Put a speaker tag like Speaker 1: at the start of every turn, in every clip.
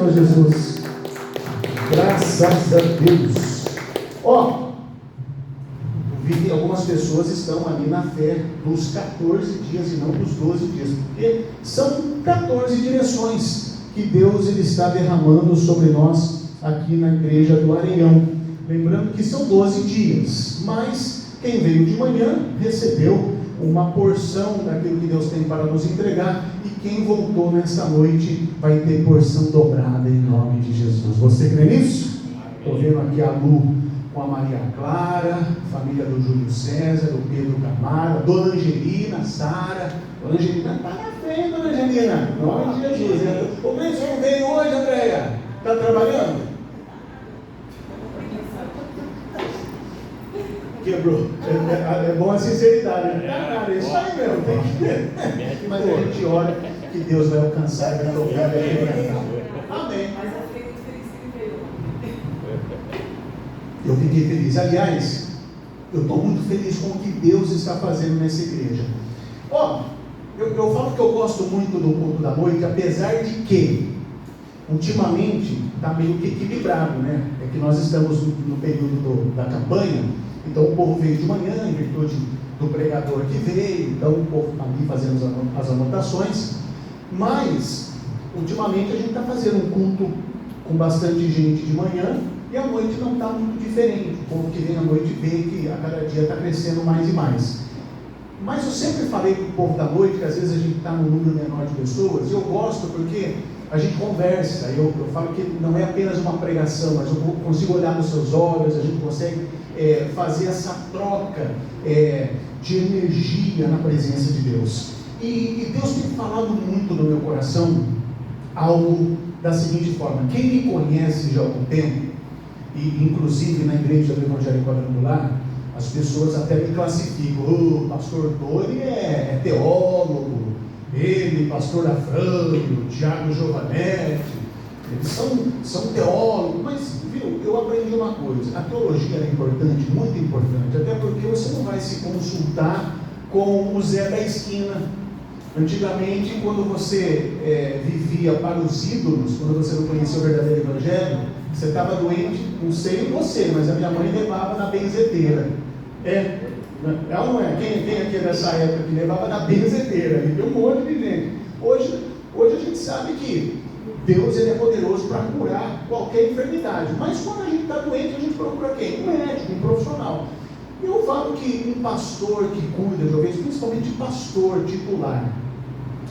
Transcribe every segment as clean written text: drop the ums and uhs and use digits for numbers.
Speaker 1: Senhor Jesus. Graças a Deus. Ó, vi que algumas pessoas estão ali na fé dos 14 dias e não dos 12 dias, porque são 14 direções que Deus ele está derramando sobre nós aqui na igreja do Areião. Lembrando que são 12 dias, mas quem veio de manhã recebeu uma porção daquilo que Deus tem para nos entregar, e quem voltou nesta noite vai ter porção dobrada em nome de Jesus. Você crê nisso? Estou vendo aqui a Lu com a Maria Clara, família do Júlio César, do Pedro Camara, Dona Angelina, Sara. Dona Angelina está na frente, Dona Angelina, em nome de Jesus. O Gleison não veio hoje, Andréia? Está trabalhando? Quebrou. É bom a sinceridade, né? Cara, isso aí mesmo, tem que ver. Mas a gente ora que Deus vai alcançar e vai tocar. Amém.
Speaker 2: Mas eu fiquei muito feliz que ele veio.
Speaker 1: Eu fiquei feliz. Aliás, eu estou muito feliz com o que Deus está fazendo nessa igreja. Ó, eu falo que eu gosto muito do culto da noite, apesar de que ultimamente está meio que equilibrado, né? É que nós estamos no período da campanha. Então o povo veio de manhã, em virtude do pregador que veio, então o povo está ali fazendo as anotações, mas ultimamente a gente está fazendo um culto com bastante gente de manhã, e a noite não está muito diferente. O povo que vem à noite vê que a cada dia está crescendo mais e mais. Mas eu sempre falei para o povo da noite que às vezes a gente está num número menor de pessoas, e eu gosto porque a gente conversa, eu falo que não é apenas uma pregação, mas eu consigo olhar nos seus olhos, a gente consegue fazer essa troca de energia na presença de Deus. E Deus tem falado muito no meu coração algo da seguinte forma: quem me conhece já há algum tempo, e inclusive na igreja do Evangelho Quadrangular, as pessoas até me classificam: o pastor Tony é teólogo, ele, pastor Afrânio, Tiago Giovanetti, eles são teólogos. Mas viu, eu aprendi uma coisa: a teologia é importante, muito importante, até porque você não vai se consultar com o Zé da esquina. Antigamente, quando você vivia para os ídolos, quando você não conhecia o verdadeiro evangelho, você estava doente, não sei você, mas a minha mãe levava na benzedeira. Ela não é? Quem aqui é dessa época que levava na benzedeira? E tem um monte de gente. Hoje a gente sabe que Deus ele é poderoso para curar qualquer enfermidade, mas quando a gente está doente, a gente procura quem? Um médico, um profissional. E eu falo que um pastor que cuida de ovelhas, principalmente pastor titular,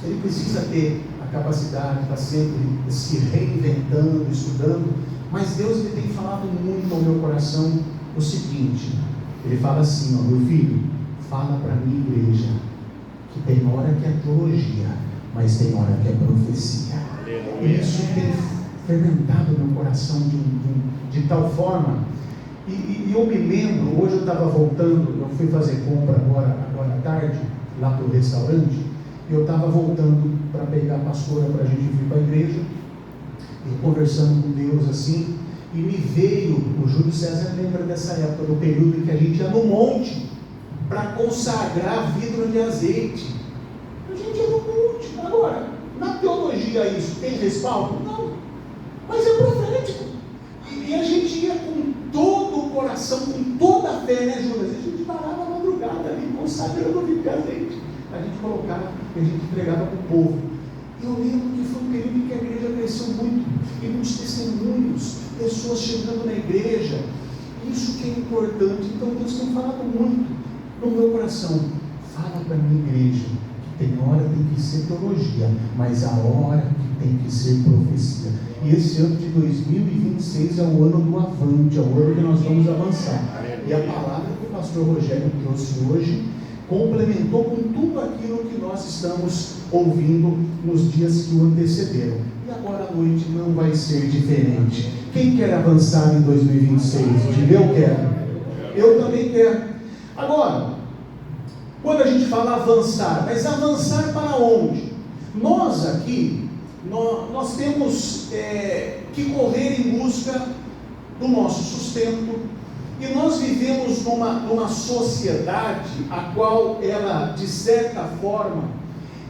Speaker 1: ele precisa ter a capacidade de estar sempre se reinventando, estudando. Mas Deus ele tem falado muito ao meu coração o seguinte: ele fala assim, ó, meu filho, fala para a minha igreja que tem hora que é teologia, mas tem hora que é profecia. E isso tem fermentado no meu coração de tal forma. E eu me lembro, hoje eu estava voltando, eu fui fazer compra agora à tarde, lá para o restaurante, e eu estava voltando para pegar a pastora para a gente vir para a igreja, e conversando com Deus assim, e me veio, o Júlio César lembra dessa época, do período em que a gente ia no monte, para consagrar vidro de azeite. A gente ia no monte. Agora, na teologia isso tem respaldo? Não, mas é profético. E a gente ia com todo o coração, com toda a fé, né, Júlio? A gente parava na madrugada ali, consagrando o vidro de azeite. A gente colocava e a gente entregava para o povo. Eu lembro que foi um período em que a igreja cresceu muito, e muitos testemunhos, pessoas chegando na igreja. Isso que é importante. Então Deus tem falado muito no meu coração: fala para a minha igreja que tem hora que tem que ser teologia, mas a hora que tem que ser profecia. E esse ano de 2026 é o ano do avante, é o ano que nós vamos avançar. E a palavra que o pastor Rogério trouxe hoje complementou com tudo aquilo que nós estamos ouvindo nos dias que o antecederam. E agora à noite não vai ser diferente. Quem quer avançar em 2026? Diga: eu quero. Eu também quero. Agora, quando a gente fala avançar, mas avançar para onde? Nós aqui, nós temos que correr em busca do nosso sustento. E nós vivemos numa sociedade a qual ela, de certa forma,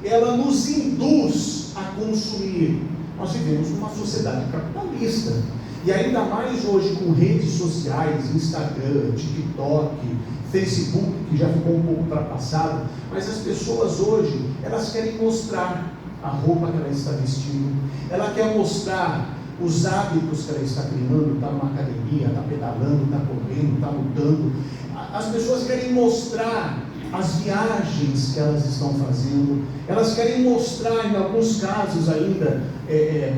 Speaker 1: ela nos induz a consumir Nós vivemos numa sociedade capitalista. E ainda mais hoje com redes sociais, Instagram, TikTok, Facebook, que já ficou um pouco ultrapassado, mas as pessoas hoje, elas querem mostrar a roupa que ela está vestindo, ela quer mostrar os hábitos que ela está criando, está numa academia, está pedalando, está correndo, está lutando. As pessoas querem mostrar as viagens que elas estão fazendo, elas querem mostrar, em alguns casos ainda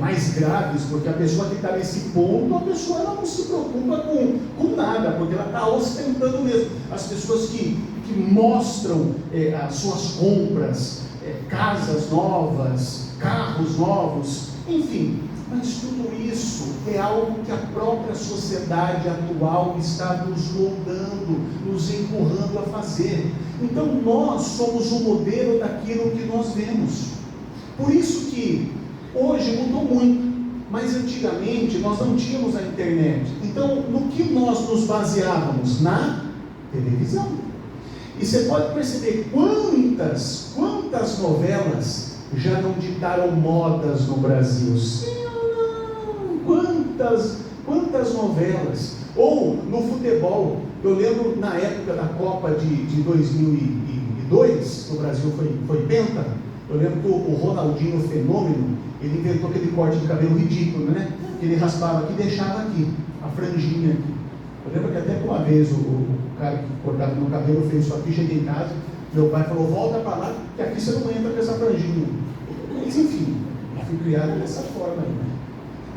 Speaker 1: mais graves, porque a pessoa que está nesse ponto, a pessoa ela não se preocupa com nada, porque ela está ostentando mesmo. As pessoas que mostram as suas compras, casas novas, carros novos, enfim. Mas tudo isso é algo que a própria sociedade atual está nos moldando, nos empurrando a fazer. Então nós somos o modelo daquilo que nós vemos. Por isso que hoje mudou muito, mas antigamente nós não tínhamos a internet. Então no que nós nos baseávamos? Na televisão. E você pode perceber quantas novelas já não ditaram modas no Brasil. Quantas novelas, ou no futebol, eu lembro na época da Copa de 2002, que o Brasil foi penta, eu lembro que o Ronaldinho Fenômeno, ele inventou aquele corte de cabelo ridículo, né? Que ele raspava aqui e deixava aqui, a franjinha aqui. Eu lembro que até uma vez o cara que cortava meu cabelo fez isso aqui, cheguei em casa, meu pai falou, volta para lá, que aqui você não entra com essa franjinha. Mas enfim, eu fui criado dessa forma aí, né?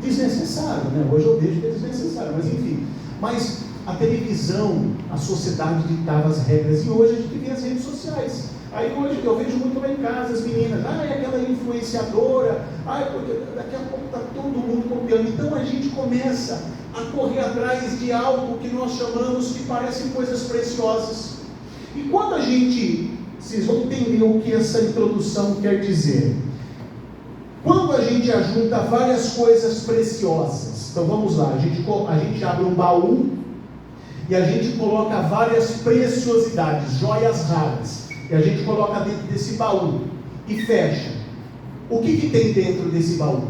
Speaker 1: Desnecessário, né? Hoje eu vejo que é desnecessário, mas enfim. Mas a televisão, a sociedade ditava as regras, e hoje a gente vê as redes sociais. Aí hoje eu vejo muito lá em casa as meninas, é aquela influenciadora, porque daqui a pouco está todo mundo copiando. Então a gente começa a correr atrás de algo que nós chamamos que parecem coisas preciosas. E quando vocês vão entender o que essa introdução quer dizer. Quando a gente ajunta várias coisas preciosas, então vamos lá, a gente abre um baú e a gente coloca várias preciosidades, joias raras, e a gente coloca dentro desse baú e fecha. O que tem dentro desse baú?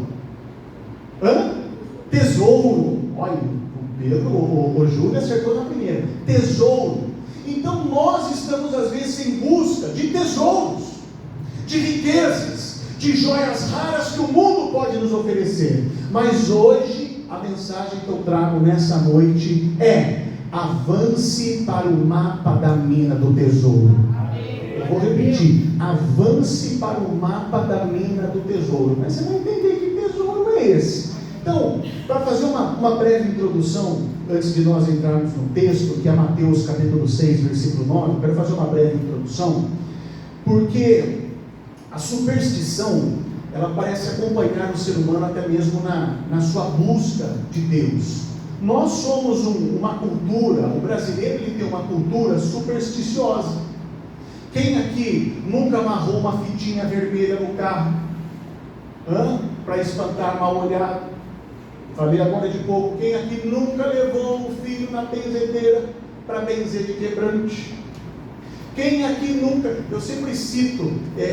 Speaker 1: Tesouro. Olha, o Pedro, o Júlio acertou na primeira. Tesouro. Então nós estamos às vezes em busca de tesouros, de riquezas, de joias raras que o mundo pode nos oferecer. Mas hoje a mensagem que eu trago nessa noite é: avance para o mapa da mina do tesouro. Eu vou repetir: avance para o mapa da mina do tesouro. Mas você vai entender que tesouro é esse. Então, para fazer uma breve introdução, antes de nós entrarmos no texto, que é Mateus capítulo 6, versículo 9, eu quero fazer uma breve introdução, porque a superstição, ela parece acompanhar o ser humano até mesmo na sua busca de Deus. Nós somos uma cultura, o brasileiro ele tem uma cultura supersticiosa. Quem aqui nunca amarrou uma fitinha vermelha no carro? Para espantar mal olhado? Falei agora de pouco. Quem aqui nunca levou o filho na benzedeira para benzer de quebrante? Quem aqui nunca... Eu sempre cito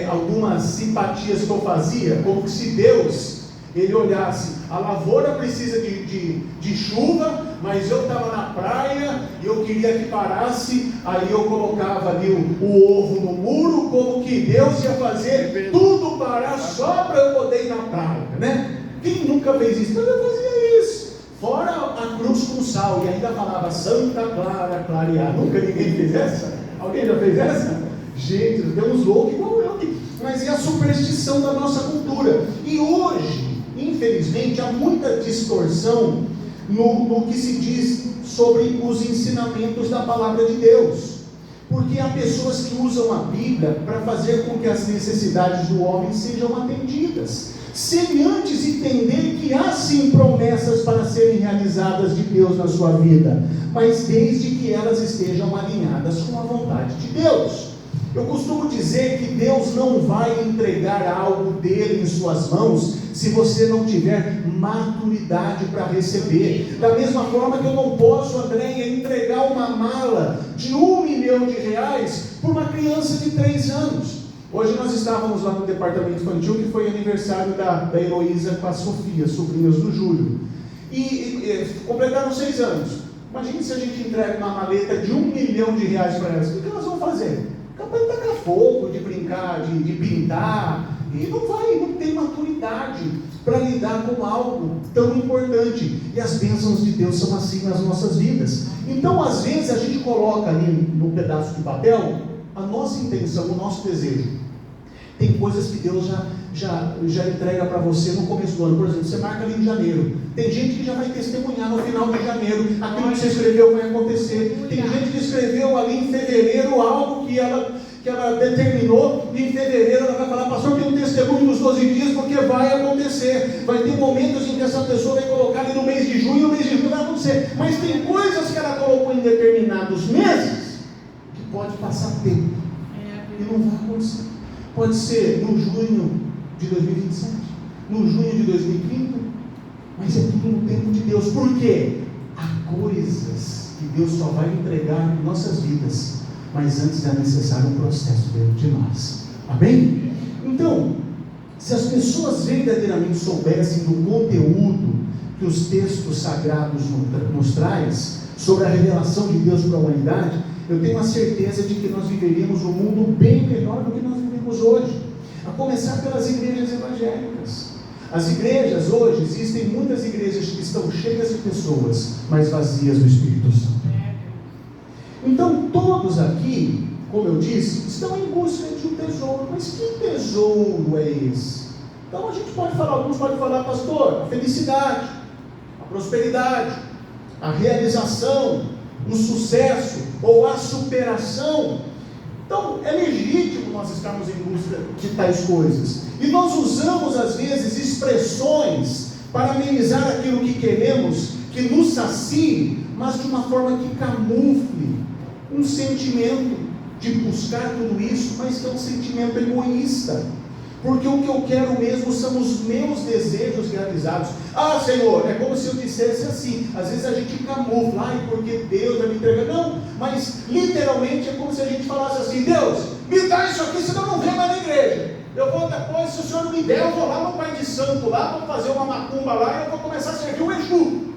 Speaker 1: algumas simpatias que eu fazia, como se Deus, ele olhasse, a lavoura precisa de chuva, mas eu estava na praia e eu queria que parasse, aí eu colocava ali o ovo no muro, como que Deus ia fazer tudo parar só para eu poder ir na praia, né? Quem nunca fez isso? Mas eu fazia isso, fora a cruz com sal, e ainda falava Santa Clara clarear. Nunca ninguém fez essa? Alguém já fez essa? Gente, tem uns loucos igual eu aqui. Mas é a superstição da nossa cultura. E hoje, infelizmente, há muita distorção no que se diz sobre os ensinamentos da palavra de Deus. Porque há pessoas que usam a Bíblia para fazer com que as necessidades do homem sejam atendidas, sem antes entender que há sim promessas para serem realizadas de Deus na sua vida, mas desde que elas estejam alinhadas com a vontade de Deus. Eu costumo dizer que Deus não vai entregar algo dele em suas mãos se você não tiver maturidade para receber. Da mesma forma que eu não posso, Andréia, entregar uma mala de R$1 milhão para uma criança de 3 anos. Hoje nós estávamos lá no departamento infantil, que foi aniversário da Heloísa com a Sofia, sobrinhas do Júlio. E completaram 6 anos. Imagine se a gente entrega uma maleta de R$1 milhão para elas. O que elas vão fazer? Capaz de tacar fogo, de brincar, de pintar. E não tem maturidade para lidar com algo tão importante. E as bênçãos de Deus são assim nas nossas vidas. Então, às vezes, a gente coloca ali no pedaço de papel a nossa intenção, o nosso desejo. Tem coisas que Deus já entrega para você no começo do ano. Por exemplo, você marca ali em janeiro. Tem gente que já vai testemunhar no final de janeiro. Aquilo que você escreveu vai acontecer. Tem gente que escreveu ali em fevereiro algo que ela determinou. E em fevereiro ela vai falar: pastor, tem um testemunho nos 12 dias, porque vai acontecer. Vai ter momentos em que essa pessoa vai colocar ali no mês de junho, e no mês de julho vai acontecer. Mas tem coisas que ela colocou em determinados meses que pode passar tempo e não vai acontecer. Pode ser no junho de 2027, no junho de 2030, mas é tudo no tempo de Deus. Por quê? Há coisas que Deus só vai entregar em nossas vidas, mas antes é necessário um processo dentro de nós. Amém? Então, se as pessoas verdadeiramente soubessem do conteúdo que os textos sagrados nos traz sobre a revelação de Deus para a humanidade, eu tenho a certeza de que nós viveríamos um mundo bem melhor do que nós vivemos hoje, a começar pelas igrejas evangélicas. As igrejas hoje, existem muitas igrejas que estão cheias de pessoas, mas vazias do Espírito Santo. Então todos aqui, como eu disse, estão em busca de um tesouro. Mas que tesouro é esse? Então a gente pode falar, alguns podem falar: pastor, a felicidade, a prosperidade, a realização, o sucesso ou a superação. Então é legítimo nós estarmos em busca de tais coisas, e nós usamos às vezes expressões para amenizar aquilo que queremos, que nos sacie, mas de uma forma que camufle um sentimento de buscar tudo isso, mas que é um sentimento egoísta. Porque o que eu quero mesmo são os meus desejos realizados. Ah, Senhor, é como se eu dissesse assim. Às vezes a gente camufla: ai, porque Deus vai me entregar. Não, mas literalmente é como se a gente falasse assim: Deus, me dá isso aqui, senão eu não venho mais na igreja. Eu vou depois, se o Senhor não me der, eu vou lá no Pai de Santo, lá, vou fazer uma macumba lá, e eu vou começar a servir o Exu.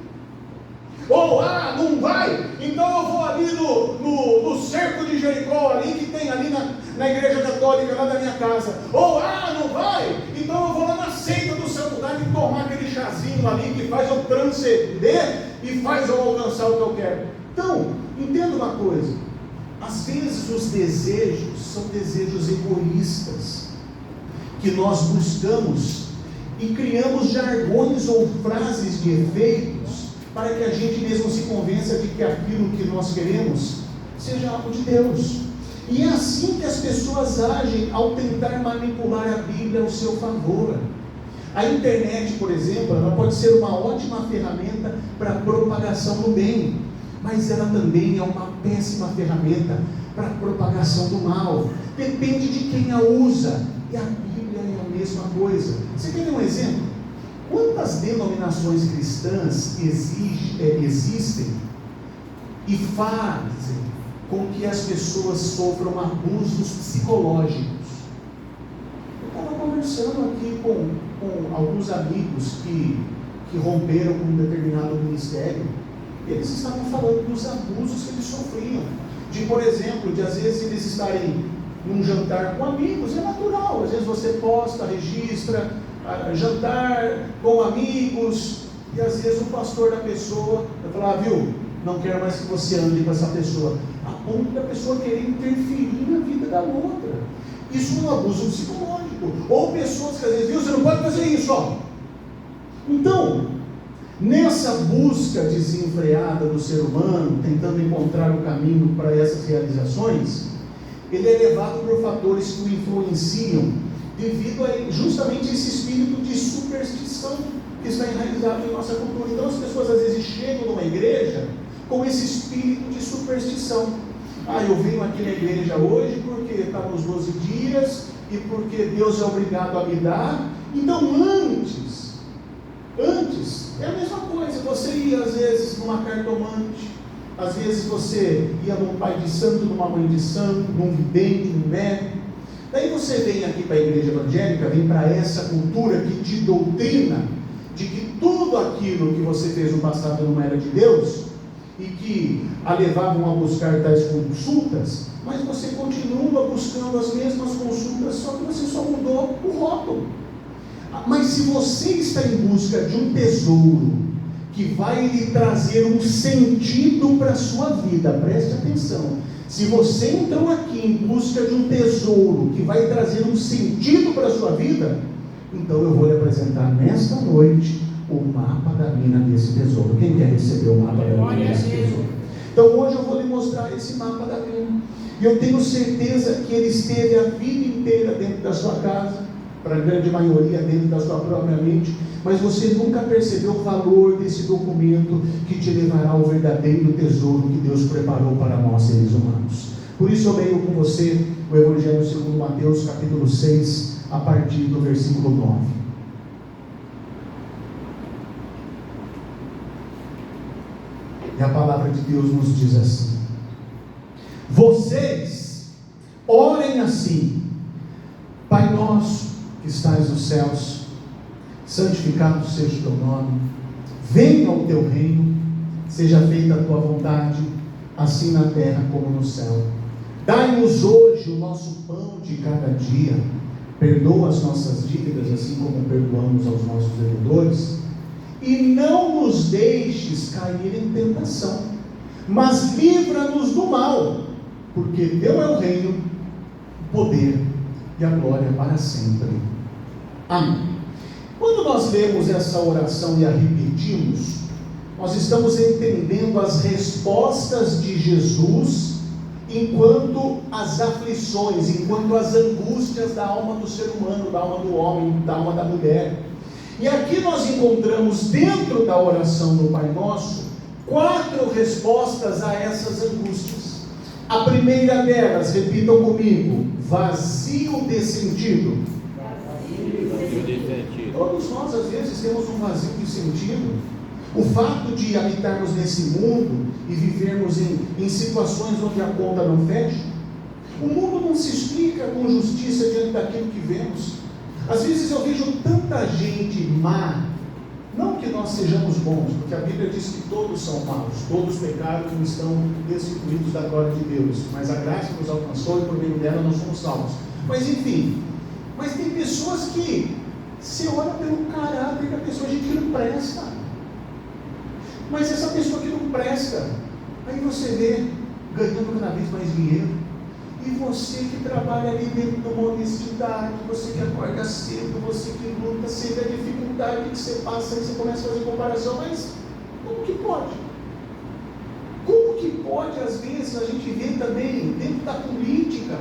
Speaker 1: Ou, não vai, então eu vou ali no cerco de Jericó, ali que tem ali na igreja católica, lá da minha casa. Ou, não vai, então eu vou lá na seita do Santo Daime tomar aquele chazinho ali que faz eu transcender e faz eu alcançar o que eu quero. Então, entenda uma coisa: às vezes os desejos são desejos egoístas, que nós buscamos e criamos jargões ou frases de efeitos, para que a gente mesmo se convença de que aquilo que nós queremos seja algo de Deus. E é assim que as pessoas agem ao tentar manipular a Bíblia ao seu favor. A internet, por exemplo, ela pode ser uma ótima ferramenta para a propagação do bem, mas ela também é uma péssima ferramenta para a propagação do mal. Depende de quem a usa. E a Bíblia é a mesma coisa. Você quer ver um exemplo? Quantas denominações cristãs existem e fazem com que as pessoas sofram abusos psicológicos? Eu estava conversando aqui com alguns amigos que romperam com um determinado ministério, e eles estavam falando dos abusos que eles sofriam, de, por exemplo, de às vezes eles estarem num jantar com amigos. É natural, às vezes você posta, registra jantar com amigos, e às vezes o pastor da pessoa vai falar: viu, não quero mais que você ande com essa pessoa, a ponto da pessoa querer interferir na vida da outra. Isso é um abuso psicológico. Ou pessoas que às vezes: viu, você não pode fazer isso, ó. Então, nessa busca desenfreada do ser humano, tentando encontrar o caminho para essas realizações, ele é levado por fatores que o influenciam, devido a justamente esse espírito de superstição que está enraizado em nossa cultura. Então as pessoas às vezes chegam numa igreja com esse espírito de superstição. Eu venho aqui na igreja hoje porque está nos 12 dias e porque Deus é obrigado a me dar. Então antes é a mesma coisa. Você ia às vezes numa cartomante, às vezes você ia num pai de santo, numa mãe de santo, num vidente, num médico. Daí você vem aqui para a igreja evangélica, vem para essa cultura que te doutrina de que tudo aquilo que você fez no passado não era de Deus, e que a levavam a buscar tais consultas, mas você continua buscando as mesmas consultas, só que você só mudou o rótulo. Mas se você está em busca de um tesouro que vai lhe trazer um sentido para a sua vida, preste atenção. Se você entrou aqui em busca de um tesouro que vai trazer um sentido para a sua vida, então eu vou lhe apresentar nesta noite o mapa da mina desse tesouro. Quem quer receber o mapa da mina desse tesouro? Então hoje eu vou lhe mostrar esse mapa da mina. E eu tenho certeza que ele esteve a vida inteira dentro da sua casa, para a grande maioria dentro da sua própria mente, mas você nunca percebeu o valor desse documento que te levará ao verdadeiro tesouro que Deus preparou para nós, seres humanos. Por isso eu leio com você o Evangelho segundo Mateus, capítulo 6, a partir do versículo 9. E a palavra de Deus nos diz assim: vocês orem assim: Pai nosso que estás nos céus, santificado seja o teu nome, venha o teu reino, seja feita a tua vontade, assim na terra como no céu. Dai-nos hoje o nosso pão de cada dia, perdoa as nossas dívidas, assim como perdoamos aos nossos devedores, e não nos deixes cair em tentação, mas livra-nos do mal, porque teu é o reino, o poder e a glória para sempre. Amém. Quando nós lemos essa oração e a repetimos, nós estamos entendendo as respostas de Jesus enquanto as aflições, enquanto as angústias da alma do ser humano, da alma do homem, da alma da mulher. E aqui nós encontramos dentro da oração do Pai Nosso 4 respostas a essas angústias. A primeira delas, repitam comigo: vazio de sentido. Todos nós às vezes temos um vazio de sentido. O fato de habitarmos nesse mundo e vivermos em situações onde a conta não fecha, o mundo não se explica com justiça diante daquilo que vemos. Às vezes eu vejo tanta gente má, não que nós sejamos bons, porque a Bíblia diz que todos são maus, todos pecaram e estão destituídos da glória de Deus, mas a graça nos alcançou e por meio dela nós somos salvos. Mas enfim, mas tem pessoas que você olha pelo caráter da pessoa, a gente não presta. Mas essa pessoa que não presta, aí você vê ganhando cada vez mais dinheiro. E você que trabalha ali dentro de uma honestidade, você que acorda cedo, você que luta, você vê a dificuldade que você passa, aí você começa a fazer comparação, mas como que pode? Como que pode, às vezes, a gente vê também dentro da política,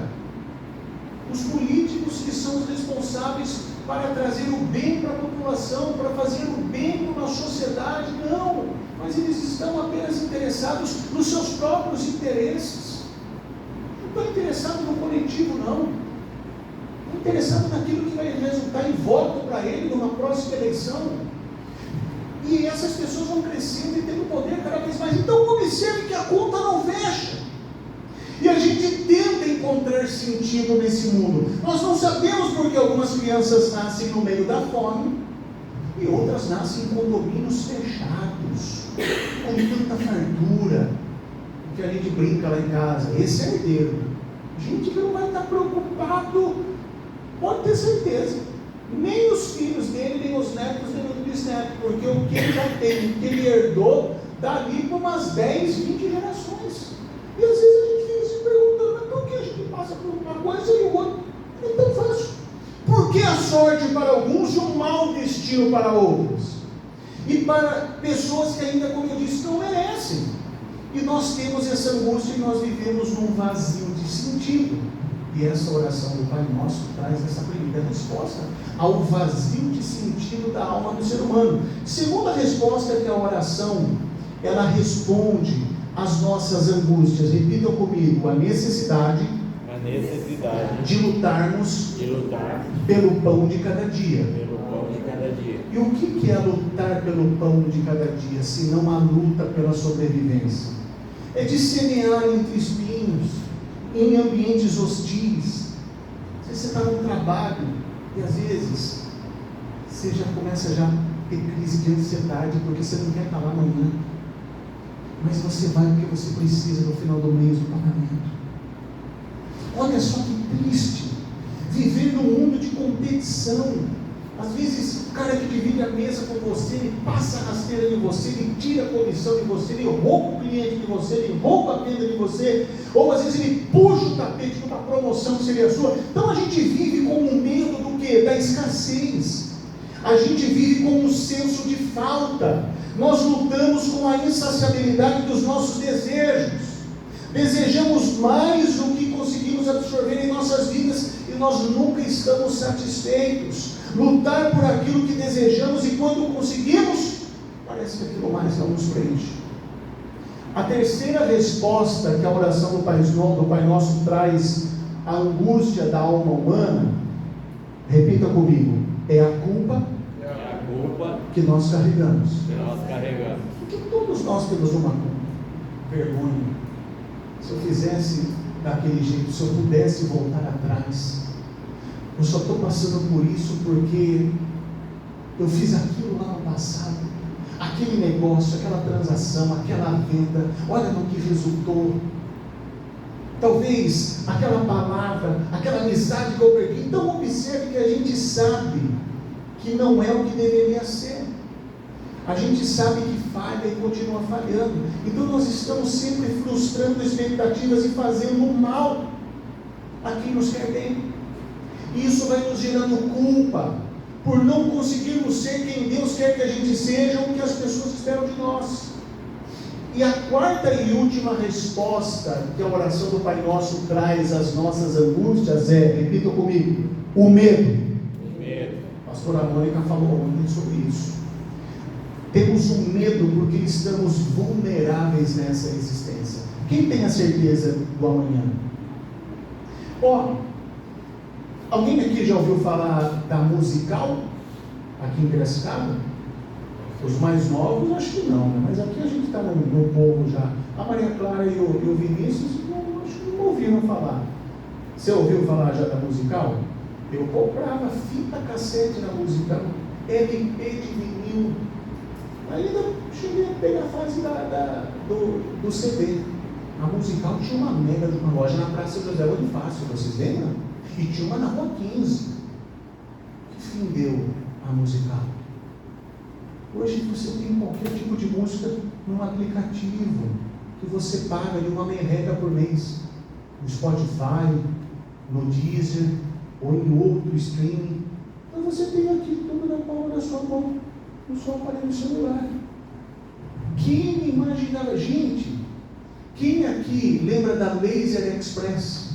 Speaker 1: os políticos que são os responsáveis para trazer o bem para a população, para fazer o bem para a sociedade? Não, mas eles estão apenas interessados nos seus próprios interesses. Não estão interessados no coletivo, não. Estão interessados naquilo que vai resultar em voto para ele numa próxima eleição. E essas pessoas vão crescendo e tendo poder cada vez mais. Então observe que a conta não fecha. E a gente tenta encontrar sentido nesse mundo. Nós não sabemos porque algumas crianças nascem no meio da fome e outras nascem em condomínios fechados, com tanta fartura, que a gente brinca lá em casa. Esse é herdeiro. Gente que não vai estar preocupado, pode ter certeza. Nem os filhos dele, nem os netos, nem os bisnetos, porque o que ele já tem, o que ele herdou, dá ali para umas 10, 20 gerações. E às vezes a gente fica se perguntando, mas por que a gente passa por uma coisa e o outro? É tão fácil. Por que a sorte para alguns e um mau destino para outros? E para pessoas que ainda, como eu disse, não merecem. E nós temos essa angústia e nós vivemos num vazio de sentido. E essa oração do Pai Nosso traz essa primeira resposta ao vazio de sentido da alma do ser humano. Segunda resposta é que a oração, ela responde às nossas angústias. Repitam comigo: a necessidade de lutarmos pelo pão de cada dia. E o que é lutar pelo pão de cada dia, se não a luta pela sobrevivência? É de semear entre espinhos, em ambientes hostis. Você vezes você está no trabalho e às vezes você já começa a ter crise de ansiedade porque você não quer estar lá amanhã. Mas você vai porque você precisa no final do mês do pagamento. Olha só que triste viver num mundo de competição. Às vezes o cara que divide a mesa com você, ele passa a rasteira de você, ele tira a comissão de você, ele rouba o cliente de você, ele rouba a venda de você, ou às vezes ele puxa o tapete de uma promoção que seria sua. Então a gente vive com um medo do quê? Da escassez. A gente vive com um senso de falta. Nós lutamos com a insaciabilidade dos nossos desejos. Desejamos mais do que conseguimos absorver em nossas vidas e nós nunca estamos satisfeitos. Lutar por aquilo que desejamos e quando conseguimos, parece que aquilo mais não nos preenche. A terceira resposta que a oração do Pai Nosso traz à angústia da alma humana, repita comigo, é a culpa que nós carregamos. Porque todos nós temos uma culpa, vergonha. Se eu fizesse daquele jeito, se eu pudesse voltar atrás, eu só estou passando por isso porque eu fiz aquilo lá no passado, aquele negócio, aquela transação, aquela venda, olha no que resultou. Talvez aquela palavra, aquela amizade que eu perdi. Então observe que a gente sabe que não é o que deveria ser. A gente sabe que falha e continua falhando. Então nós estamos sempre frustrando expectativas e fazendo mal a quem nos quer bem. Isso vai nos gerando culpa por não conseguirmos ser quem Deus quer que a gente seja ou que as pessoas esperam de nós. E a quarta e última resposta que a oração do Pai Nosso traz às nossas angústias é, repita comigo, o medo. A pastora Mônica falou ontem sobre isso. Temos um medo porque estamos vulneráveis nessa existência. Quem tem a certeza do amanhã? Alguém aqui já ouviu falar da Musical? Aqui em Piracicaba? Os mais novos, acho que não, né? Mas aqui a gente está no povo já. A Maria Clara e o Vinícius, acho que não ouviram falar. Você ouviu falar já da Musical? Eu comprava fita cassete na Musical, LP de vinil. Ainda cheguei a pegar a fase do CD. A Musical tinha uma mega de uma loja na Praça José Bonifácio, vocês lembram? E tinha uma na Rua 15. Que fim deu a Musical? Hoje você tem qualquer tipo de música num aplicativo que você paga de uma merreca por mês. No Spotify, no Deezer ou em outro streaming. Então você tem aqui tudo na palma da sua mão, no seu aparelho celular. Quem imaginava, gente? Quem aqui lembra da Laser Express?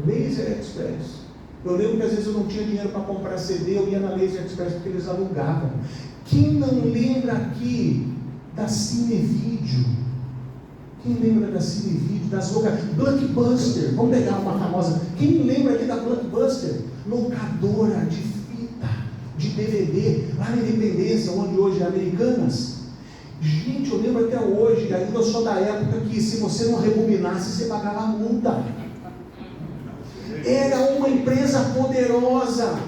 Speaker 1: Laser Express. Eu lembro que às vezes eu não tinha dinheiro para comprar CD, eu ia na Laser Express porque eles alugavam. Quem não lembra aqui da Cinevídeo? Quem lembra da Cinevídeo, das Blockbuster? Vamos pegar uma famosa. Quem lembra aqui da Blockbuster? Locadora de fita, de DVD, lá na Independência, onde hoje é Americanas. Gente, eu lembro até hoje, ainda eu sou da época que se você não rebobinasse, você pagava a multa. Era uma empresa poderosa.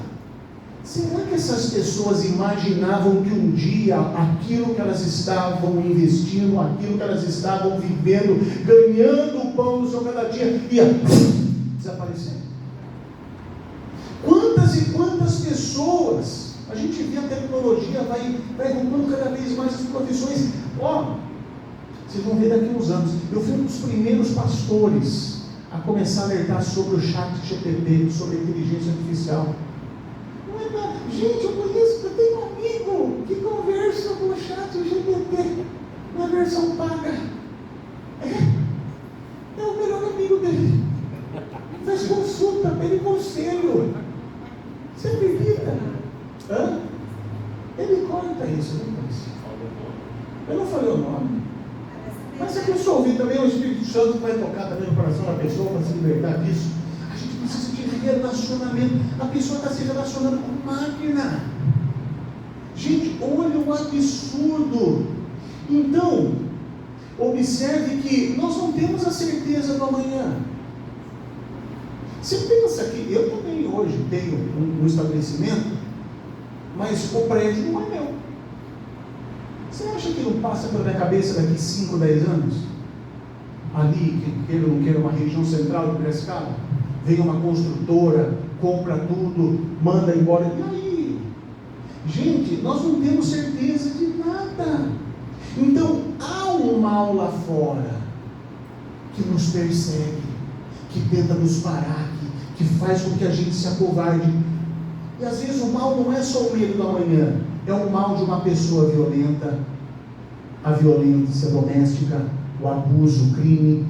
Speaker 1: Será que essas pessoas imaginavam que um dia aquilo que elas estavam investindo, aquilo que elas estavam vivendo, ganhando o pão do seu cada dia, ia desaparecer? Quantas e quantas pessoas, a gente vê a tecnologia, vai roubando cada vez mais as profissões. Vocês vão ver daqui a uns anos. Eu fui um dos primeiros pastores a começar a alertar sobre o chat GPT, sobre a inteligência artificial. Não é nada. Gente, eu tenho um amigo que conversa com o chat GPT na versão paga. É o melhor amigo dele. Faz consulta, pede conselho. Você acredita? Ele corta isso, não parece? Eu não falei o nome. Mas se a pessoa ouvir também, o Espírito Santo vai tocar também no coração da pessoa para se libertar disso. A gente precisa de relacionamento. A pessoa está se relacionando com máquina. Gente, olha o absurdo. Então, observe que nós não temos a certeza do amanhã. Você pensa que eu também hoje tenho um estabelecimento, mas o prédio não é meu. Você acha que não passa pela minha cabeça daqui 5, 10 anos? Ali, que queira ou não queira, uma região central de Piracicaba, vem uma construtora, compra tudo, manda embora. E aí? Gente, nós não temos certeza de nada. Então, há um mal lá fora que nos persegue, que tenta nos parar, que faz com que a gente se acovarde. E às vezes o mal não é só o medo da manhã, é o mal de uma pessoa violenta, a violência doméstica, o abuso, o crime,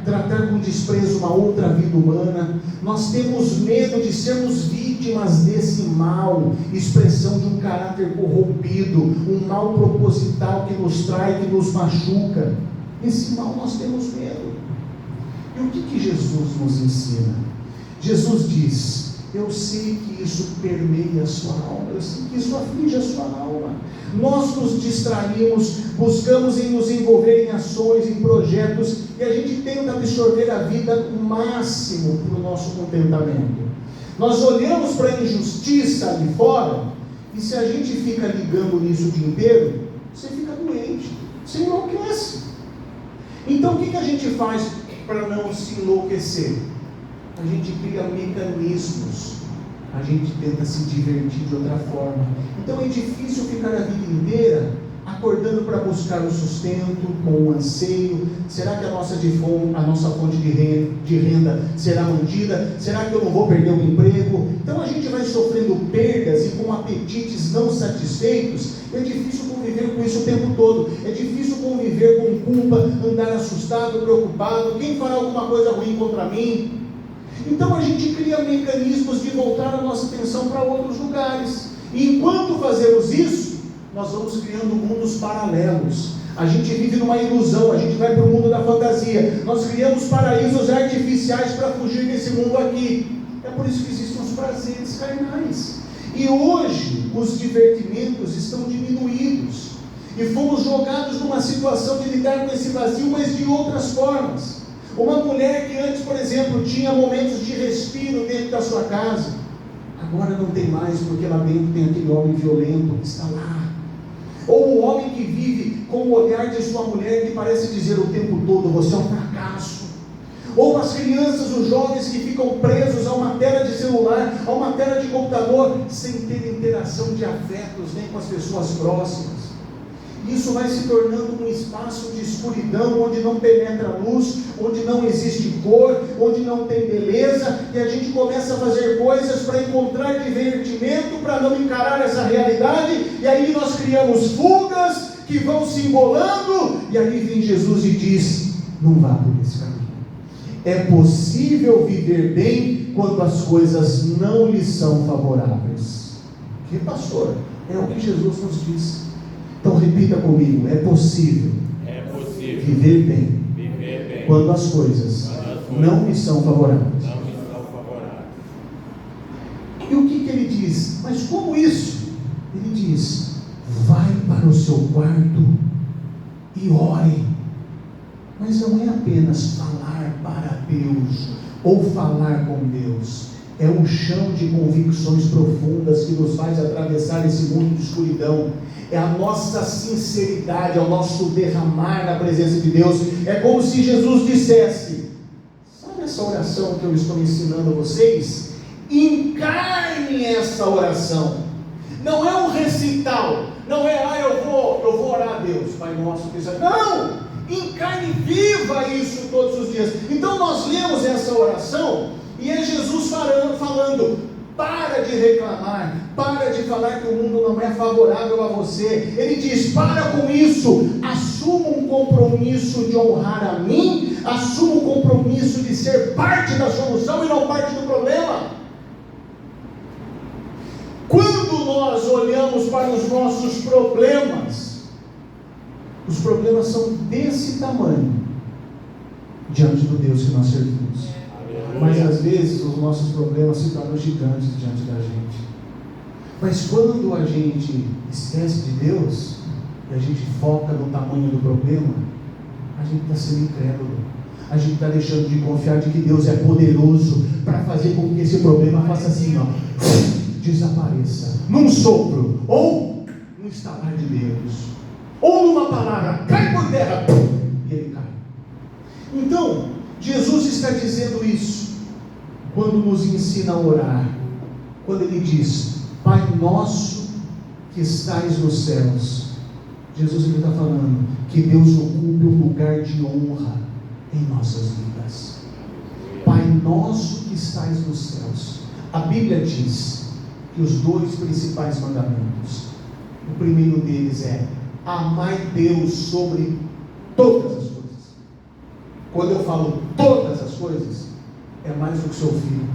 Speaker 1: tratar com desprezo uma outra vida humana. Nós temos medo de sermos vítimas desse mal, expressão de um caráter corrompido, um mal proposital que nos trai, que nos machuca. Esse mal nós temos medo. E o que Jesus nos ensina? Jesus diz: eu sei que isso permeia a sua alma, eu sei que isso aflige a sua alma. Nós nos distraímos, buscamos em nos envolver em ações, em projetos, e a gente tenta absorver a vida o máximo para o nosso contentamento. Nós olhamos para a injustiça ali fora, e se a gente fica ligando nisso o dia inteiro, você fica doente, você enlouquece. Então o que a gente faz para não se enlouquecer? A gente cria mecanismos, a gente tenta se divertir de outra forma. Então é difícil ficar a vida inteira acordando para buscar o sustento, com o anseio. Será que a nossa fonte de renda será mantida? Será que eu não vou perder o emprego? Então a gente vai sofrendo perdas e com apetites não satisfeitos. É difícil conviver com isso o tempo todo. É difícil conviver com culpa, andar assustado, preocupado. Quem fará alguma coisa ruim contra mim? Então a gente cria mecanismos de voltar a nossa atenção para outros lugares. E enquanto fazemos isso, nós vamos criando mundos paralelos. A gente vive numa ilusão, a gente vai para o mundo da fantasia. Nós criamos paraísos artificiais para fugir desse mundo aqui. É por isso que existem os prazeres carnais. E hoje os divertimentos estão diminuídos. E fomos jogados numa situação de lidar com esse vazio, mas de outras formas. Uma mulher que antes, por exemplo, tinha momentos de respiro dentro da sua casa, agora não tem mais, porque lá dentro tem aquele homem violento que está lá. Ou o homem que vive com o olhar de sua mulher que parece dizer o tempo todo: você é um fracasso. Ou as crianças, os jovens que ficam presos a uma tela de celular, a uma tela de computador, sem ter interação de afetos nem com as pessoas próximas. Isso vai se tornando um espaço de escuridão, onde não penetra luz, onde não existe cor, onde não tem beleza, e a gente começa a fazer coisas para encontrar divertimento, para não encarar essa realidade, e aí nós criamos fugas que vão se embolando, e aí vem Jesus e diz: não vá por esse caminho. É possível viver bem quando as coisas não lhe são favoráveis. Que pastor? É o que Jesus nos diz. Então repita comigo: é possível viver bem quando as coisas não me são favoráveis. E o que ele diz? Mas como isso? Ele diz: vai para o seu quarto e ore. Mas não é apenas falar para Deus ou falar com Deus. É um chão de convicções profundas que nos faz atravessar esse mundo de escuridão. É a nossa sinceridade, é o nosso derramar na presença de Deus. É como se Jesus dissesse: sabe essa oração que eu estou ensinando a vocês? Encarne essa oração. Não é um recital, não é: eu vou orar a Deus, Pai nosso que está. Não! Encarne, viva isso todos os dias. Então nós lemos essa oração e é Jesus falando: para de reclamar, para de falar que o mundo não é favorável a você. Ele diz: para com isso, assuma um compromisso de honrar a mim, assuma um compromisso de ser parte da solução e não parte do problema. Quando nós olhamos para os nossos problemas, os problemas são desse tamanho diante do Deus que nós servimos. Mas às vezes os nossos problemas se tornam gigantes diante da gente. Mas quando a gente esquece de Deus e a gente foca no tamanho do problema, a gente está sendo incrédulo. a gente está deixando de confiar de que Deus é poderoso para fazer com que esse problema faça assim, ó, desapareça, num sopro, ou num estalar de dedos, ou numa palavra, cai por terra, e ele cai. Então, Jesus está dizendo isso, quando nos ensina a orar, quando ele diz, Pai nosso que estais nos céus. Jesus ele está falando que Deus ocupe um lugar de honra em nossas vidas. Pai nosso que estais nos céus. A Bíblia diz que os dois principais mandamentos, o primeiro deles é amai Deus sobre todas as coisas. Quando eu falo todas as coisas, é mais do que seu filho,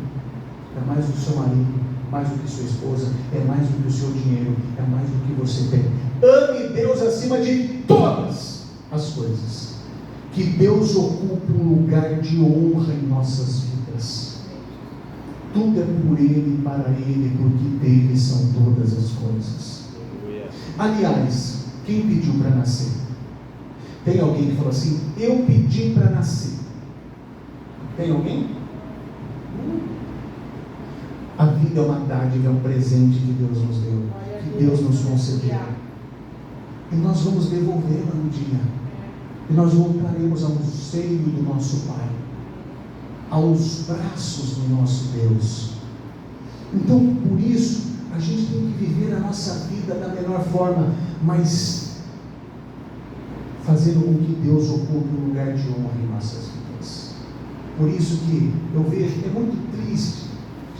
Speaker 1: é mais do que seu marido, mais do que sua esposa, é mais do que o seu dinheiro, é mais do que você tem. Ame Deus acima de todas as coisas. Que Deus ocupe um lugar de honra em nossas vidas. Tudo é por Ele e para Ele, porque dele são todas as coisas. Aliás, quem pediu para nascer? Tem alguém que falou assim, eu pedi para nascer? Tem alguém? A vida é uma dádiva, é um presente que Deus nos deu, que Deus nos concedeu. E nós vamos devolvê-la um dia. E nós voltaremos ao seio do nosso Pai, aos braços do nosso Deus. Então, por isso, a gente tem que viver a nossa vida da melhor forma, mas fazendo com que Deus ocupe um lugar de honra em nossas vidas. Por isso que eu vejo, é muito triste.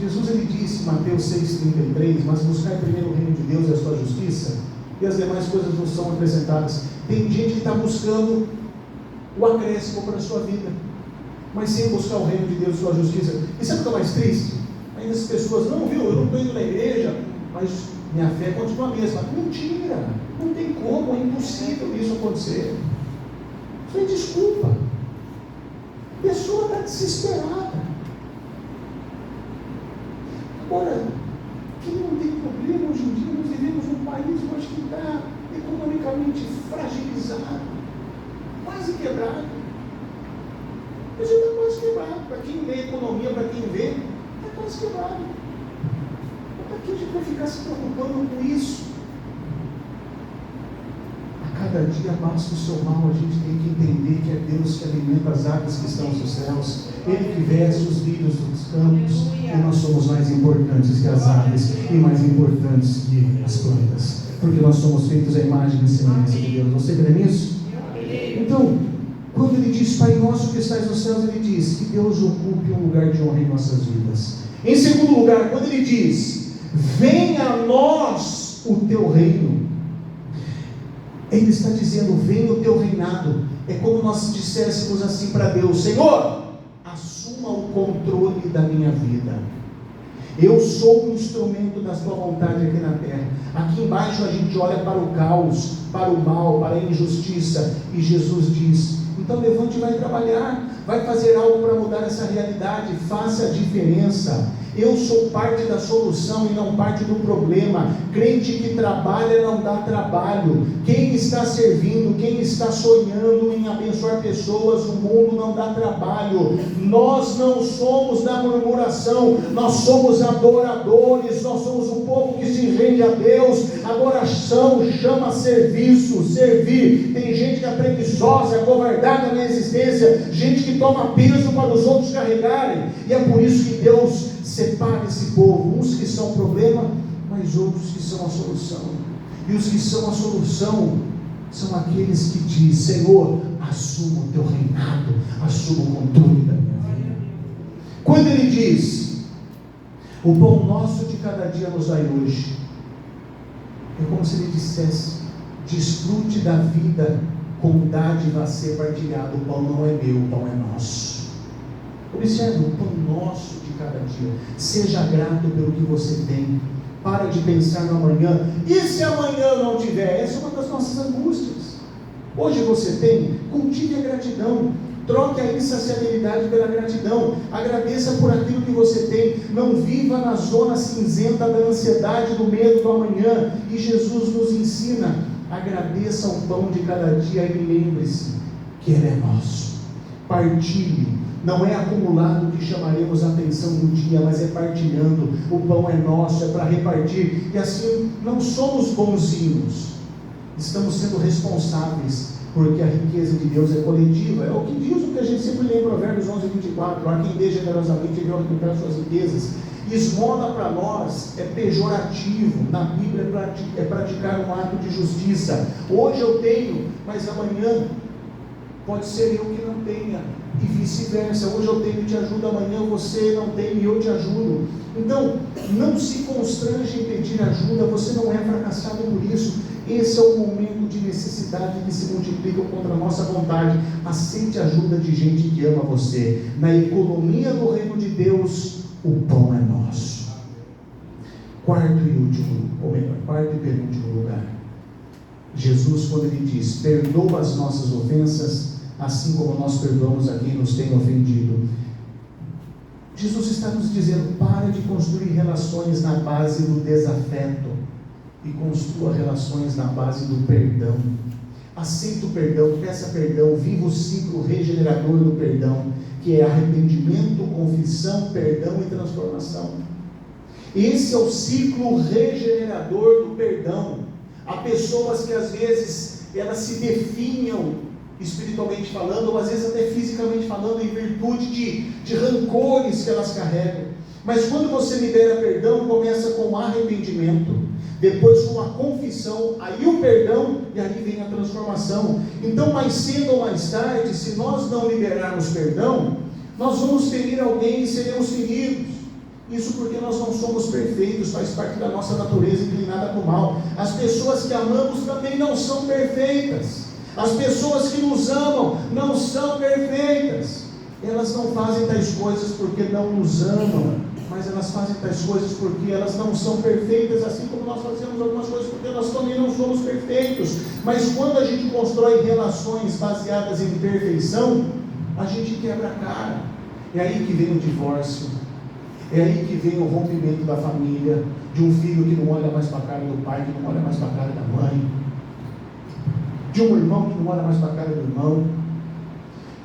Speaker 1: Jesus ele disse em Mateus 6,33, mas buscar primeiro o reino de Deus e a sua justiça, e as demais coisas não são acrescentadas. Tem gente que está buscando o acréscimo para a sua vida, mas sem buscar o reino de Deus e a sua justiça. E sabe o que é mais triste? Ainda as pessoas, não, viu, eu não estou indo na igreja, mas minha fé continua a mesma. Mentira, não tem como, é impossível isso acontecer. Isso é desculpa. A pessoa está desesperada. Agora, quem não tem problema hoje em dia, nós vivemos num país hoje que está economicamente fragilizado, quase quebrado. A gente está quase quebrado. Para quem lê economia, para quem vê, está quase quebrado. Para que a gente vai ficar se preocupando com isso? A cada dia basta o seu mal, a gente tem que entender que é Deus que alimenta as aves que estão nos céus, Ele que veste os lírios dos campos, e nós somos mais importantes que as aves e mais importantes que as plantas, porque nós somos feitos à imagem e semelhança de Deus. Você crê nisso? Então, quando ele diz Pai nosso que estais nos céus, ele diz que Deus ocupe um lugar de honra em nossas vidas. Em segundo lugar, quando ele diz venha a nós o teu reino, ele está dizendo venha o teu reinado. É como nós disséssemos assim para Deus: Senhor, assuma o controle da minha vida. Eu sou um instrumento da sua vontade aqui na terra. Aqui embaixo a gente olha para o caos, para o mal, para a injustiça, e Jesus diz: então levante e vai trabalhar, vai fazer algo para mudar essa realidade, faça a diferença. Eu sou parte da solução e não parte do problema. Crente que trabalha não dá trabalho. Quem está servindo, quem está sonhando em abençoar pessoas, o mundo não dá trabalho. Nós não somos da murmuração, nós somos adoradores, nós somos um povo que se rende a Deus. Adoração chama serviço, servir. Tem gente que é preguiçosa, acovardada na existência, gente que toma peso para os outros carregarem, e é por isso que Deus separa esse povo, uns que são o problema, mas outros que são a solução. E os que são a solução são aqueles que dizem: Senhor, assuma o teu reinado, assuma o controle da minha vida. Quando ele diz o pão nosso de cada dia nos dai hoje, é como se ele dissesse: desfrute da vida com dádiva a ser partilhado. O pão não é meu, o pão é nosso. Observe o pão nosso de cada dia. Seja grato pelo que você tem. Para de pensar no amanhã. E se amanhã não tiver? Essa é uma das nossas angústias. Hoje você tem, cultive a gratidão. Troque a insaciabilidade pela gratidão. Agradeça por aquilo que você tem. Não viva na zona cinzenta da ansiedade, do medo do amanhã. E Jesus nos ensina: agradeça o pão de cada dia e lembre-se que Ele é nosso. Partilhe. Não é acumulado que chamaremos a atenção do dia, mas é partilhando. O pão é nosso, é para repartir. E assim, não somos bonzinhos. Estamos sendo responsáveis, porque a riqueza de Deus é coletiva. É o que diz, o que a gente sempre lê em Provérbios 11:24. A quem dê generosamente e vai recuperar suas riquezas. Esmola para nós é pejorativo. Na Bíblia é praticar um ato de justiça. Hoje eu tenho, mas amanhã pode ser eu que não tenha, e vice-versa. Hoje eu tenho e te ajudo, amanhã você não tem e eu te ajudo. Então, não se constrange em pedir ajuda, você não é fracassado por isso. Esse é o momento de necessidade que se multiplica contra a nossa vontade. Aceite a ajuda de gente que ama você. Na economia do reino de Deus, o pão é nosso. Quarto e penúltimo lugar. Jesus, quando ele diz, perdoa as nossas ofensas, assim como nós perdoamos a quem nos tem ofendido. Jesus está nos dizendo, para de construir relações na base do desafeto e construa relações na base do perdão. Aceita o perdão, peça perdão, viva o ciclo regenerador do perdão, que é arrependimento, confissão, perdão e transformação. Esse é o ciclo regenerador do perdão. Há pessoas que às vezes elas se definham espiritualmente falando, ou às vezes até fisicamente falando, em virtude de rancores que elas carregam. Mas quando você libera perdão, começa com arrependimento, depois com a confissão, aí o perdão, e aí vem a transformação. Então, mais cedo ou mais tarde, se nós não liberarmos perdão, nós vamos ferir alguém e seremos feridos. Isso porque nós não somos perfeitos, faz parte da nossa natureza inclinada para o mal. As pessoas que amamos também não são perfeitas. As pessoas que nos amam não são perfeitas. Elas não fazem tais coisas porque não nos amam, mas elas fazem tais coisas porque elas não são perfeitas, assim como nós fazemos algumas coisas porque nós também não somos perfeitos. Mas quando a gente constrói relações baseadas em perfeição, a gente quebra a cara. É aí que vem o divórcio. É aí que vem o rompimento da família, de um filho que não olha mais para a cara do pai, que não olha mais para a cara da mãe, de um irmão que não olha mais para a cara do irmão,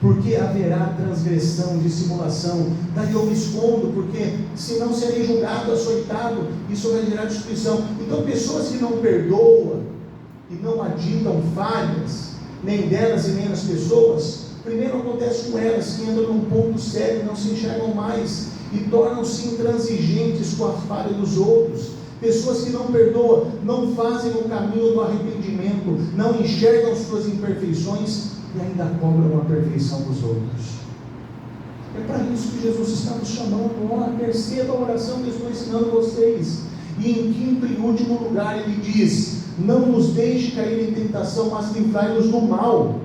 Speaker 1: porque haverá transgressão, dissimulação. Daí eu me escondo, porque senão serei julgado, açoitado, isso vai gerar destruição. Então pessoas que não perdoam e não aditam falhas, nem delas e nem das pessoas, primeiro acontece com elas que entram num ponto cego, não se enxergam mais e tornam-se intransigentes com a falha dos outros. Pessoas que não perdoam, não fazem o caminho do arrependimento, não enxergam suas imperfeições e ainda cobram a perfeição dos outros. É para isso que Jesus está nos chamando. Perceba a oração que eu estou ensinando vocês. E em quinto e último lugar ele diz, não nos deixe cair em tentação, mas livrai-nos do mal.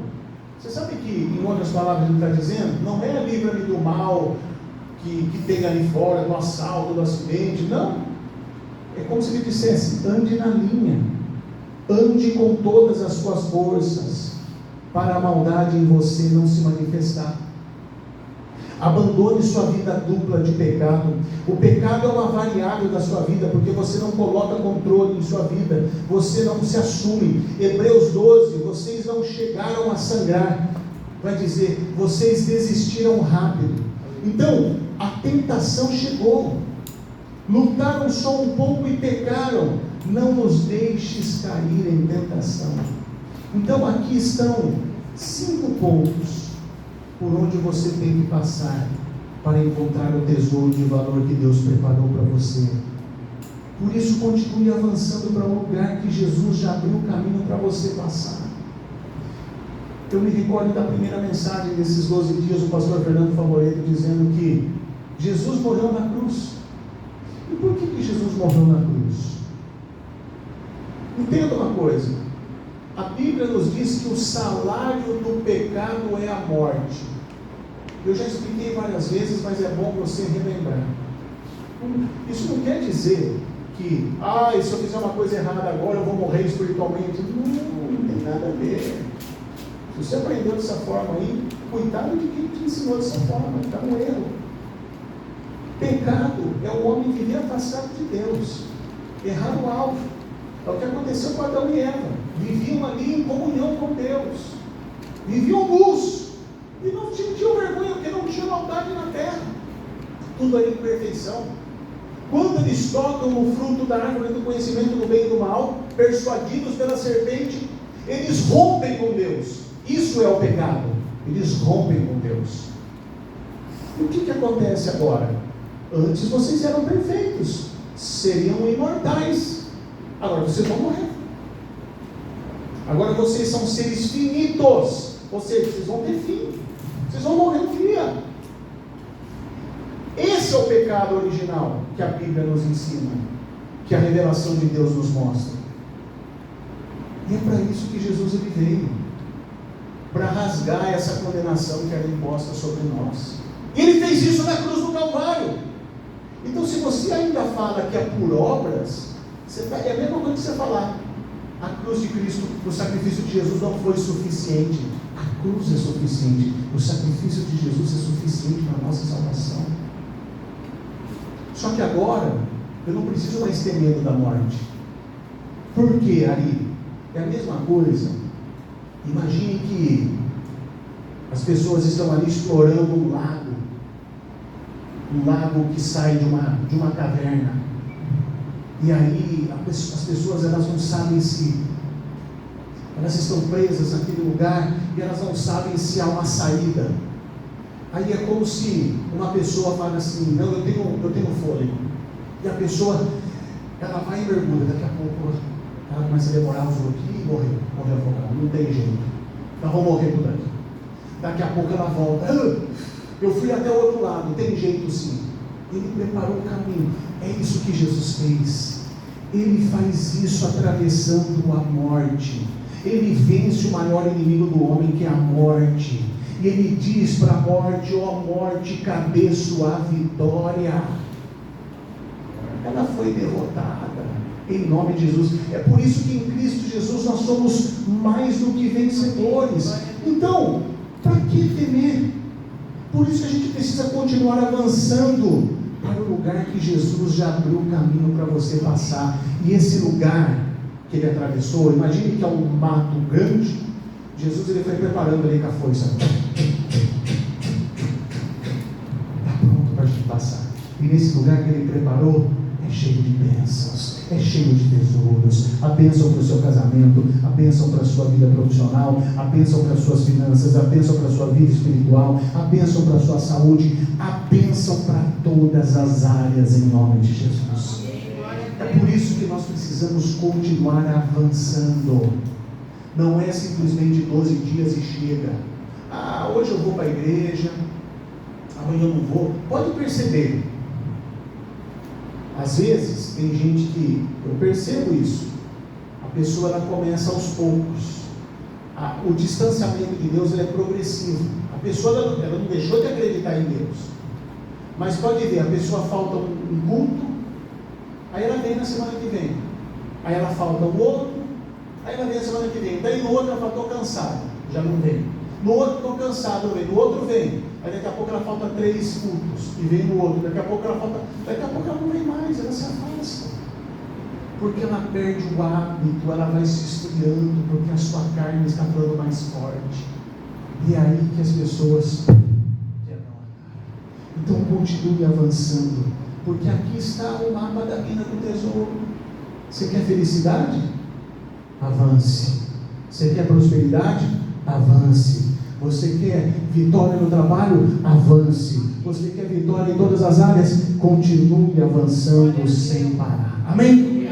Speaker 1: Você sabe que, em outras palavras, ele está dizendo, não é livra-me do mal que tem ali fora, do assalto, do acidente, não. É como se ele dissesse, ande na linha, ande com todas as suas forças, para a maldade em você não se manifestar. Abandone sua vida dupla de pecado. O pecado é uma variável da sua vida, porque você não coloca controle em sua vida, você não se assume. Hebreus 12, vocês não chegaram a sangrar, vai dizer, vocês desistiram rápido. Então, a tentação chegou, lutaram só um pouco e pecaram. Não nos deixes cair em tentação. Então aqui estão 5 pontos por onde você tem que passar para encontrar o tesouro de valor que Deus preparou para você. Por isso continue avançando para um lugar que Jesus já abriu o caminho para você passar. Eu me recordo da primeira mensagem desses 12 dias, o pastor Fernando Favoreto dizendo que Jesus morreu na cruz. E por que Jesus morreu na cruz? Entenda uma coisa, a Bíblia nos diz que o salário do pecado é a morte. Eu já expliquei várias vezes, mas é bom você relembrar. Isso não quer dizer que, se eu fizer uma coisa errada agora, eu vou morrer espiritualmente. Não tem nada a ver. Se você aprendeu dessa forma aí, cuidado de quem te ensinou dessa forma, está no erro. Pecado é o homem viver afastado de Deus, errar o alvo. É o que aconteceu com Adão e Eva. Viviam ali em comunhão com Deus, viviam luz, E não tinham vergonha, porque não tinha maldade na terra. Tudo era imperfeição. Quando eles tocam no fruto da árvore do conhecimento do bem e do mal, persuadidos pela serpente, eles rompem com Deus. Isso é o pecado. Eles rompem com Deus. E o que acontece agora? Antes vocês eram perfeitos, seriam imortais. Agora vocês vão morrer. Agora vocês são seres finitos, ou seja, vocês vão ter fim. Vocês vão morrer um dia. Esse é o pecado original que a Bíblia nos ensina, que a revelação de Deus nos mostra. E é para isso que Jesus ele veio, para rasgar essa condenação que era imposta sobre nós. E ele fez isso na cruz do Calvário. Então, se você ainda fala que é por obras, é a mesma coisa que você falar: a cruz de Cristo, o sacrifício de Jesus não foi suficiente. A cruz é suficiente. O sacrifício de Jesus é suficiente para a nossa salvação. Só que agora, eu não preciso mais ter medo da morte. Por quê, Ari? É a mesma coisa. Imagine que as pessoas estão ali explorando um lago que sai de uma caverna. E aí as pessoas elas não sabem se elas estão presas naquele lugar e elas não sabem se há uma saída. Aí é como se uma pessoa fala assim: não, eu tenho fôlego. E a pessoa, ela vai e mergulha, daqui a pouco ela começa a demorar um pouquinho e morreu afogada, não tem jeito. Nós vamos morrer por aqui. Daqui a pouco ela volta: eu fui até o outro lado, tem jeito sim. Ele preparou o caminho. É isso que Jesus fez. Ele faz isso atravessando a morte. Ele vence o maior inimigo do homem, que é a morte. E ele diz para a morte: ó morte, cadê sua vitória? Ela foi derrotada em nome de Jesus. É por isso que em Cristo Jesus nós somos mais do que vencedores. Então, para que temer? Por isso que a gente precisa continuar avançando para o lugar que Jesus já abriu o caminho para você passar. E esse lugar que ele atravessou, imagine que é um mato grande. Jesus ele foi preparando ali com a foice. Está pronto para a gente passar. E nesse lugar que ele preparou, é cheio de bênçãos, é cheio de tesouros. A bênção para o seu casamento, a bênção para a sua vida profissional, a bênção para as suas finanças, a bênção para a sua vida espiritual, a bênção para a sua saúde, a bênção para todas as áreas em nome de Jesus. É por isso que nós precisamos continuar avançando. Não é simplesmente 12 dias e chega. Hoje eu vou para a igreja, amanhã eu não vou. Pode perceber. Às vezes, tem gente que, eu percebo isso, a pessoa ela começa aos poucos. O distanciamento de Deus ele é progressivo. A pessoa ela não deixou de acreditar em Deus. Mas pode ver, a pessoa falta um culto, aí ela vem na semana que vem. Aí ela falta o outro, aí ela vem na semana que vem. Daí no outro ela fala: estou cansado, já não vem. No outro estou cansado, vem. No outro vem. Aí daqui a pouco ela falta 3 cultos, e vem no outro. Daqui a pouco ela não vem mais, ela se afasta. Porque ela perde o hábito, ela vai se esfriando, porque a sua carne está ficando mais forte. E é aí que as pessoas quebram a cara. Então continue avançando, porque aqui está o mapa da mina do tesouro. Você quer felicidade? Avance. Você quer prosperidade? Avance. Você quer vitória no trabalho? Avance. Você quer vitória em todas as áreas? Continue avançando sem parar. Amém?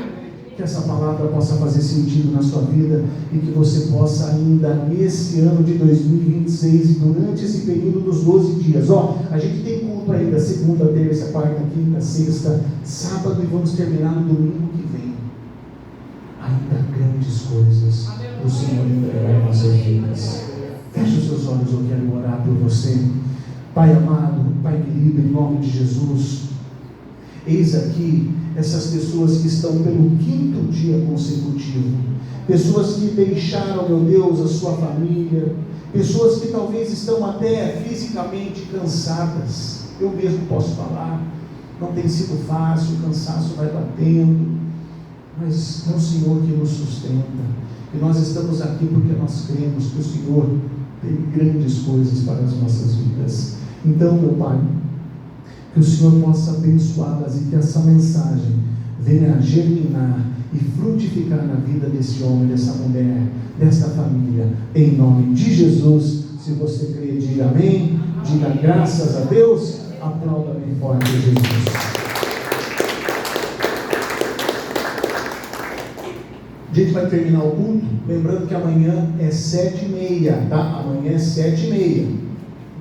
Speaker 1: Que essa palavra possa fazer sentido na sua vida e que você possa ainda nesse ano de 2026 e durante esse período dos 12 dias. A gente tem culto ainda segunda, terça, quarta, quinta, sexta, sábado e vamos terminar no domingo que vem. Ainda grandes coisas o Senhor entregará em nossas vidas. Feche os seus olhos, eu quero orar por você. Pai amado, Pai querido, em nome de Jesus, eis aqui essas pessoas que estão pelo 5º dia consecutivo, pessoas que deixaram, meu Deus, a sua família, pessoas que talvez estão até fisicamente cansadas. Eu mesmo posso falar, não tem sido fácil, o cansaço vai batendo, mas é o Senhor que nos sustenta. E nós estamos aqui porque nós cremos que o Senhor tem grandes coisas para as nossas vidas. Então, meu Pai, que o Senhor possa abençoá-las e que essa mensagem venha a germinar e frutificar na vida desse homem, dessa mulher, desta família, em nome de Jesus. Se você crê, diga amém, diga graças a Deus, aplauda bem forte Jesus. A gente vai terminar o culto, lembrando que amanhã é 7h30, tá? Amanhã é 7h30,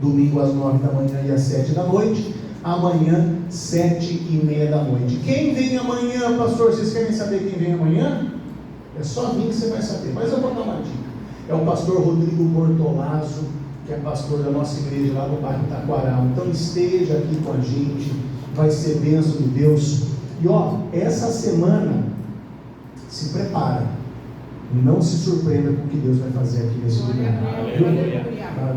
Speaker 1: domingo às 9 da manhã e às 7 da noite, amanhã 7h30 da noite. Quem vem amanhã, pastor? Vocês querem saber quem vem amanhã? É só vir que você vai saber, mas eu vou dar uma dica. É o pastor Rodrigo Bortolazzo, que é pastor da nossa igreja lá no bairro Taquaral. Então esteja aqui com a gente, vai ser bênção de Deus. E ó, essa semana, se prepara, não se surpreenda com o que Deus vai fazer aqui nesse lugar.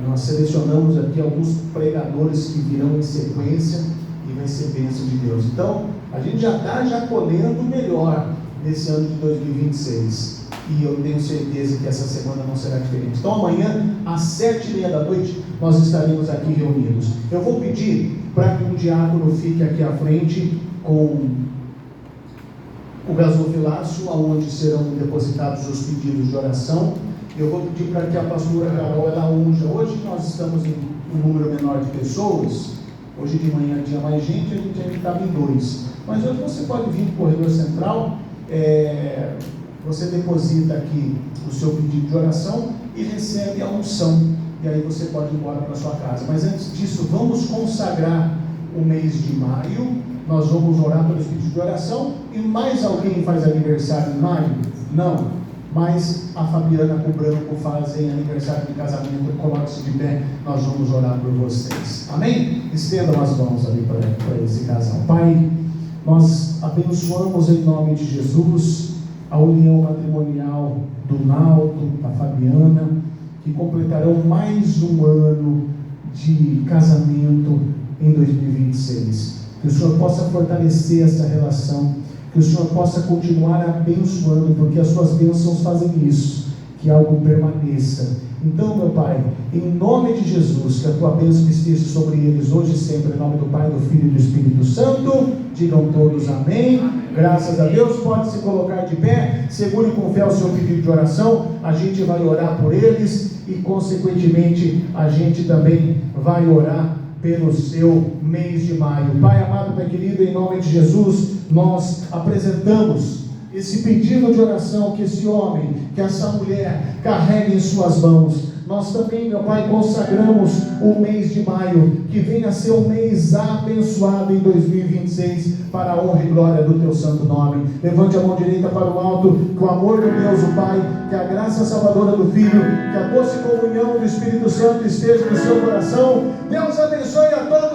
Speaker 1: Nós selecionamos aqui alguns pregadores que virão em sequência e vai ser bênção de Deus. Então, a gente já está colhendo melhor nesse ano de 2026. E eu tenho certeza que essa semana não será diferente. Então amanhã, às 7h30 da noite, nós estaremos aqui reunidos. Eu vou pedir para que um diácono fique aqui à frente com o gasofilácio, onde serão depositados os pedidos de oração. Eu vou pedir para que a pastora Carol ela unja. Hoje nós estamos em um número menor de pessoas. Hoje de manhã tinha mais gente, a gente ainda estava em 2. Mas hoje você pode vir para o corredor central. Você deposita aqui o seu pedido de oração e recebe a unção. E aí você pode ir embora para a sua casa. Mas antes disso, vamos consagrar o mês de maio. Nós vamos orar pelos pedidos de oração. E mais alguém faz aniversário em maio? Não. Mas a Fabiana com o Branco fazem aniversário de casamento. Coloque-se de pé. Nós vamos orar por vocês. Amém? Estendam as mãos ali para esse casal. Pai, nós abençoamos em nome de Jesus a união matrimonial do Naldo, da Fabiana, que completarão mais um ano de casamento em 2026. Que o Senhor possa fortalecer essa relação, que o Senhor possa continuar abençoando, porque as suas bênçãos fazem isso, que algo permaneça. Então, meu Pai, em nome de Jesus, que a tua bênção esteja sobre eles hoje e sempre, em nome do Pai, do Filho e do Espírito Santo. Digam todos amém. Graças a Deus. Pode se colocar de pé, segure com fé o seu pedido de oração. A gente vai orar por eles e, consequentemente, a gente também vai orar pelo seu mês de maio. Pai amado, Pai querido, em nome de Jesus, nós apresentamos esse pedido de oração que esse homem, que essa mulher carregue em suas mãos. Nós também, meu Pai, consagramos o mês de maio, que venha a ser um mês abençoado em 2026, para a honra e glória do teu santo nome. Levante a mão direita para o alto, que o amor de Deus, o Pai, que a graça salvadora do Filho, que a doce comunhão do Espírito Santo esteja no seu coração. Deus abençoe a todos.